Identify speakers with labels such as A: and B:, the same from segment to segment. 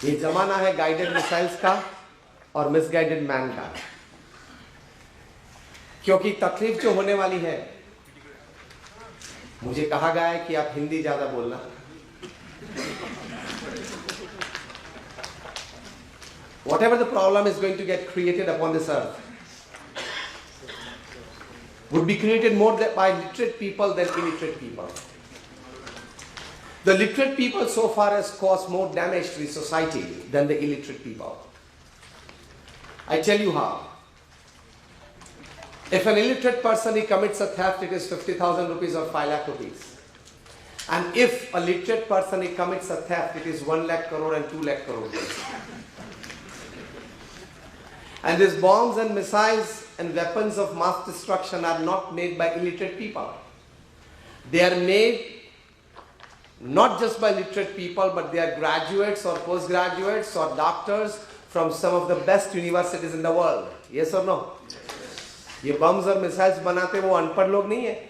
A: ये जमाना है गाइडेड मिसाइल्स का और मिसगाइडेड मैन का, क्योंकि तकलीफ जो होने वाली है, मुझे कहा गया है कि आप हिंदी ज्यादा बोलना। Whatever the problem is going to get created upon this earth would be created more by literate people than illiterate people. The literate people so far has caused more damage to the society than the illiterate people. I tell you how. If an illiterate person he commits a theft, it is 50,000 rupees or 5 lakh rupees. And if a literate person he commits a theft, it is 1 lakh crore and 2 lakh crore rupees. And these bombs and missiles and weapons of mass destruction are not made by illiterate people. They are made not just by literate people, but they are graduates or postgraduates or doctors from some of the best universities in the world. Yes or no? ये bumps और missiles बनाते वो अनपढ़ लोग नहीं है,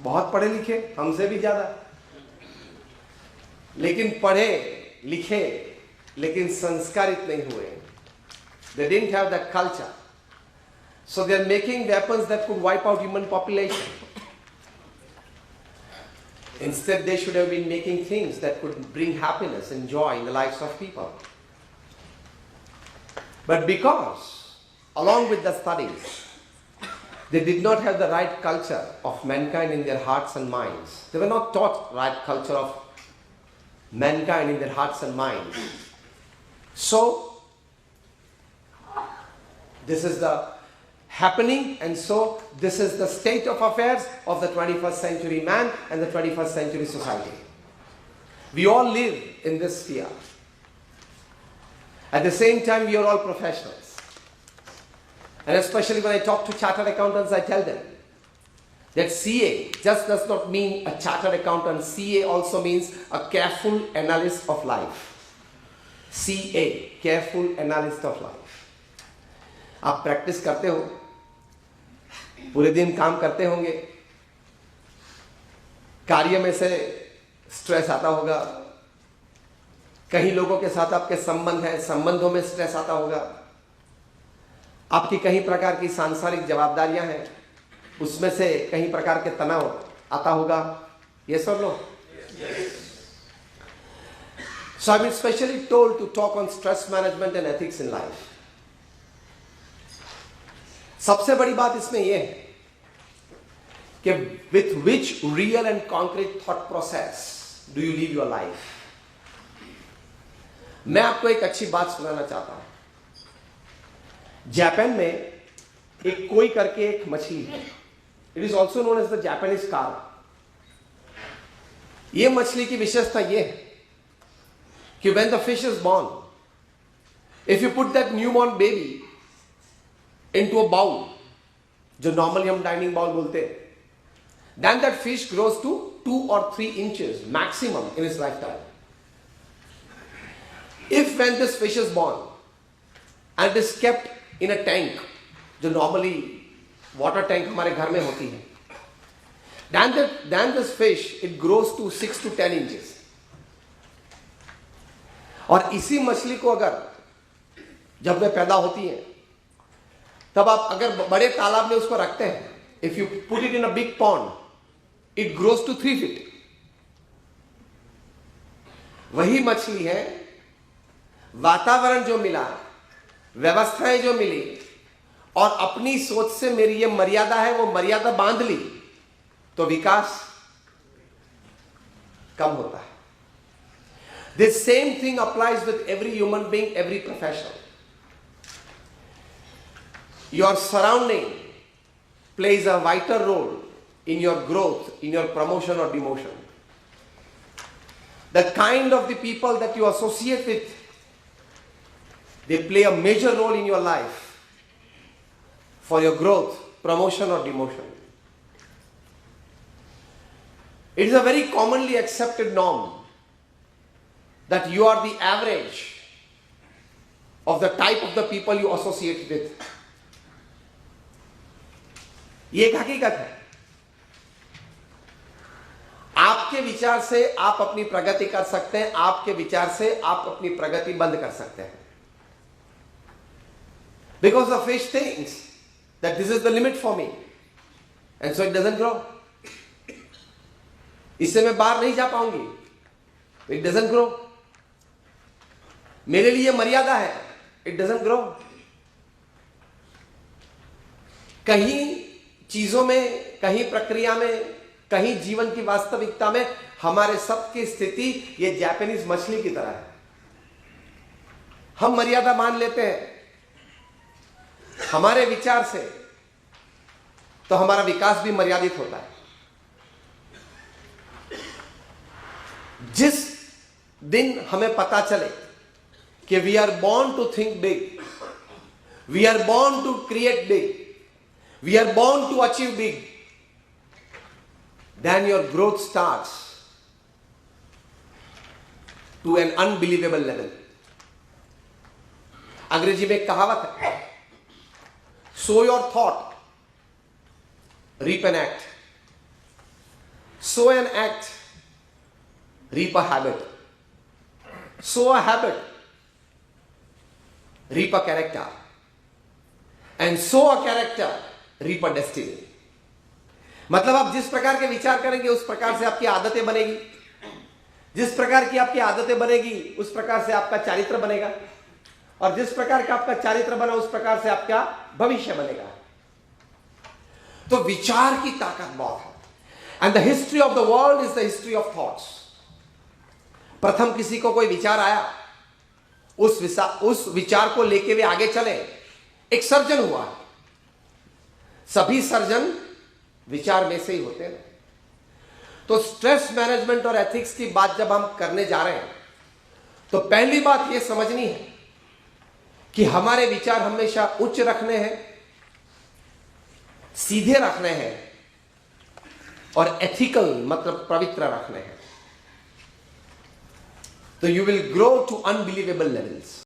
A: बहुत पढ़े लिखे, हमसे भी ज्यादा, लेकिन पढ़े लिखे लेकिन संस्कारित नहीं हुए. They didn't have that culture. So they are making weapons that could wipe out human population. Instead, they should have been making things that could bring happiness and joy in the lives of people. But because, along with the studies, they did not have the right culture of mankind in their hearts and minds. They were not taught right culture of mankind in their hearts and minds. So, this is the happening, and so this is the state of affairs of the 21st century man and the 21st century society. We all live in this sphere. At the same time, we are all professionals. And especially when I talk to chartered accountants, I tell them that CA just does not mean a chartered accountant. CA also means a careful analyst of life. CA, careful analyst of life. आप practice करते हो, पूरे दिन काम करते होंगे, कार्य में से स्ट्रेस आता होगा, कहीं लोगों के साथ आपके संबंध हैं, संबंधों में स्ट्रेस आता होगा, आपकी कहीं प्रकार की सांसारिक जवाबदारियां हैं, उसमें से कहीं प्रकार के तनाव आता होगा. ये सब लो. So I've been specially told to talk on stress management and ethics in life. सबसे बड़ी बात इसमें यह है कि with which real and concrete thought process do you live your life? मैं आपको एक अच्छी बात सुनाना चाहता हूं. जापान में एक कोई करके एक मछली है. It is also known as the Japanese carp. यह मछली की विशेषता यह है कि when the fish is born, if you put that newborn baby into a bowl, जो normally हम डाइनिंग बाउल बोलते हैं, then that fish grows to 2 or 3 inches maximum in its lifetime. If when this fish is born and is kept in a tank, जो normally water tank हमारे घर में होती है, then this fish it grows to 6 to 10 inches. और इसी मछली को अगर जब वे पैदा होती है, तब आप अगर बड़े तालाब में उसको रखते हैं, if you put it in a big pond, it grows to 3 feet. वही मछली है, वातावरण जो मिला, व्यवस्थाएं जो मिली, और अपनी सोच से मेरी ये मर्यादा है, वो मर्यादा बांध ली, तो विकास कम होता है. This same thing applies with every human being, every professional. Your surrounding plays a vital role in your growth, in your promotion or demotion. The kind of the people that you associate with, they play a major role in your life for your growth, promotion or demotion. It is a very commonly accepted norm that you are the average of the type of the people you associate with. ये एक हकीकत है. आपके विचार से आप अपनी प्रगति कर सकते हैं, आपके विचार से आप अपनी प्रगति बंद कर सकते हैं. Because the fish thinks that this is the limit for me, and so it doesn't grow. इससे मैं बाहर नहीं जा पाऊंगी. It doesn't grow. मेरे लिए मर्यादा है. It doesn't grow. कहीं चीजों में, कहीं प्रक्रिया में, कहीं जीवन की वास्तविकता में हमारे सबकी स्थिति ये जापानीज मछली की तरह है. हम मर्यादा मान लेते हैं हमारे विचार से, तो हमारा विकास भी मर्यादित होता है. जिस दिन हमें पता चले कि we are born to think big, we are born to create big, we are born to achieve big, then your growth starts to an unbelievable level. अंग्रेजी में एक कहावत है, sow your thought, reap an act. Sow an act, reap a habit. Sow a habit, reap a character. And sow a character, reap a destiny. मतलब आप जिस प्रकार के विचार करेंगे उस प्रकार से आपकी आदतें बनेगी. जिस प्रकार की आपकी आदतें बनेगी उस प्रकार से आपका चारित्र बनेगा, और जिस प्रकार का आपका चारित्र बना उस प्रकार से आपका भविष्य बनेगा. तो विचार की ताकत बहुत है. And the history of the world is the history of thoughts. प्रथम किसी को कोई विचार आया, उस विचार को लेके वे आगे चले, एक सर्जन हुआ. सभी सर्जन विचार में से ही होते हैं. तो स्ट्रेस मैनेजमेंट और एथिक्स की बात जब हम करने जा रहे हैं तो पहली बात यह समझनी है कि हमारे विचार हमेशा उच्च रखने हैं, सीधे रखने हैं, और एथिकल मतलब पवित्र रखने हैं. तो you will grow to unbelievable levels.